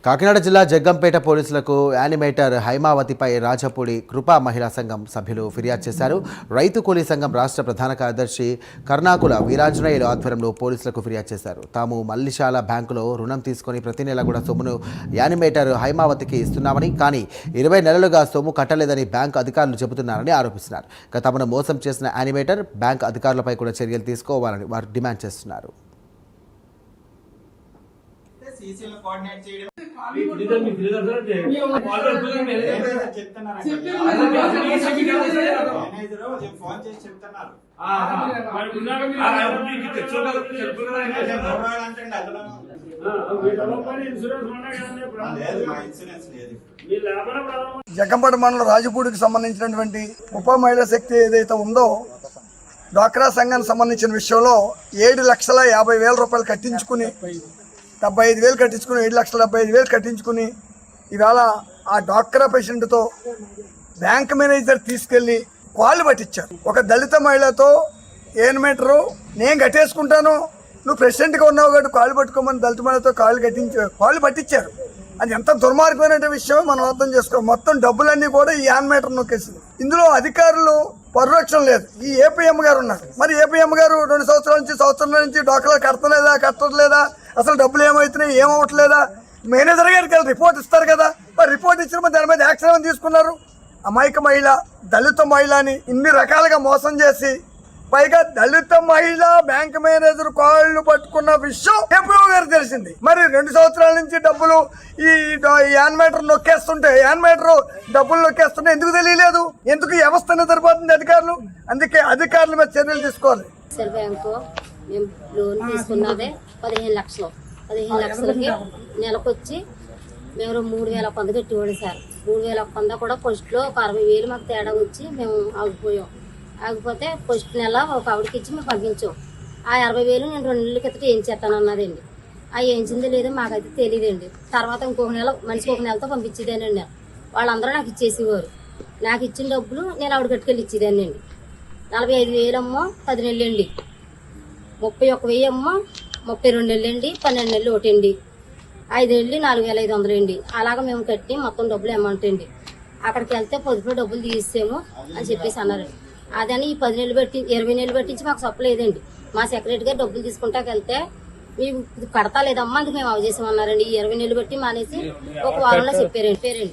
కాకినాడ జిల్లా జగ్గంపేట పోలీసులకు యానిమేటర్ హైమావతిపై రాజపూడి కృపా మహిళా సంఘం సభ్యులు ఫిర్యాదు చేశారు. రైతు కూలీ సంఘం రాష్ట్ర ప్రధాన కార్యదర్శి కర్ణాకుల వీరాంజనేయులు ఆధ్వర్యంలో పోలీసులకు ఫిర్యాదు చేశారు. తాము మల్లిశాల బ్యాంకులో రుణం తీసుకుని ప్రతి నెల కూడా సొమ్మును యానిమేటర్ హైమావతికి ఇస్తున్నామని, కానీ 20 నెలలుగా సొమ్ము కట్టలేదని బ్యాంకు అధికారులు చెబుతున్నారని ఆరోపిస్తున్నారు. తమను మోసం చేసిన యానిమేటర్ బ్యాంకు అధికారులపై కూడా చర్యలు తీసుకోవాలని వారు డిమాండ్ చేస్తున్నారు. జగ్గంపేట మండలం రాజపూడికి సంబంధించినటువంటి ఉప మహిళా శక్తి ఏదైతే ఉందో డ్వాక్రా సంఘానికి సంబంధించిన విషయంలో 7,50,000 రూపాయలు కట్టించుకుని 75,000 కట్టించుకుని 7,75,000 కట్టించుకుని ఇవాళ ఆ డ్వాక్రా పేషెంట్తో బ్యాంక్ మేనేజర్ తీసుకెళ్ళి కాళ్ళు పట్టించారు. ఒక దళిత మహిళతో యానిమేటరు నేను కట్టేసుకుంటాను, నువ్వు ప్రెసిడెంట్గా ఉన్నావు కాబట్టి కాళ్ళు పట్టుకోమని దళిత మహిళతో కాళ్ళు పట్టించారు. అది ఎంత దుర్మార్గమైన విషయం మనం అర్థం చేసుకోవాలి. మొత్తం డబ్బులన్నీ కూడా ఈ యానిమేటర్ నొక్కేసింది. ఇందులో అధికారులు పరిరక్షణ లేదు. ఈ ఏపీఎం గారు ఉన్నారు. మరి ఏపీఎం గారు 2 సంవత్సరాల నుంచి డాక్టర్లు కట్టలేదా, అసలు డబ్బులు ఏమవుతున్నాయి, ఏమవట్లేదా, మేనేజర్ గారికి రిపోర్ట్ ఇస్తారు కదా, మరి రిపోర్ట్ ఇచ్చిన దాని మీద యాక్షన్ తీసుకున్నారు. అమాయక మహిళ, దళిత మహిళని ఇన్ని రకాలుగా మోసం చేసి పైగా దళిత మహిళ బ్యాంక్ మేనేజర్ కాళ్ళు పట్టుకున్న విషయం ఏపీఓ గారు తెలిసింది. మరి 2 సంవత్సరాల నుంచి డబ్బులు ఈ యానిమేటర్ నొక్కేస్తుంటే డబ్బులు నొక్కేస్తుంటే ఎందుకు తెలియలేదు? ఎందుకు వ్యవస్థ నిద్రపోతుంది అధికారులు? అందుకే అధికారుల మీద చర్యలు తీసుకోవాలి. బ్యాంకు మేము లోన్ తీసుకున్నదే 15 లక్షలు. 15 లక్షలకి నెలకొచ్చి మేము 3,100 కట్టివ్వండి సార్. 3,100 కూడా ఫస్ట్లో ఒక 60,000 మాకు తేడా వచ్చి మేము ఆగిపోయాం. ఆగిపోతే ఫస్ట్ నెల ఒక ఆవిడకి ఇచ్చి మేము పంపించాం. ఆ 60,000 నేను 2 నెలల క్రితం ఏం చేస్తాను అన్నదండి. ఆ ఏంచిందో లేదో మాకైతే తెలియదండి. తర్వాత ఇంకొక నెల మనిషికి 1 నెలతో పంపించేదానండి. వాళ్ళందరూ నాకు ఇచ్చేసేవారు. నాకు ఇచ్చిన డబ్బులు నేను ఆవిడ కట్టుకెళ్ళి ఇచ్చేదాన్ని అండి. 45,000 అమ్మో 10 నెలలు అండి, 31,000 అమ్మో 32 నెలలు అండి, 12 నెలలు ఒకటి అండి, 5 నెలలు 4,500 అండి. అలాగ మేము కట్టి మొత్తం డబ్బులు అమౌంట్ అండి. అక్కడికి వెళ్తే పొదుపులో డబ్బులు తీసేమో అని చెప్పేసి అన్నారండి. అదని ఈ 10 నెలలు బట్టి 20 నెలలు బట్టించి మాకు చెప్పలేదండి. మా సెక్రటరీ గారు డబ్బులు తీసుకుంటాకి వెళ్తే మేము కడతా లేదమ్మా అందుకు మేము అవజేసామన్నారండి. ఈ 20 నెలలు బట్టి మానేసి ఒక వారంలో చెప్పారండి.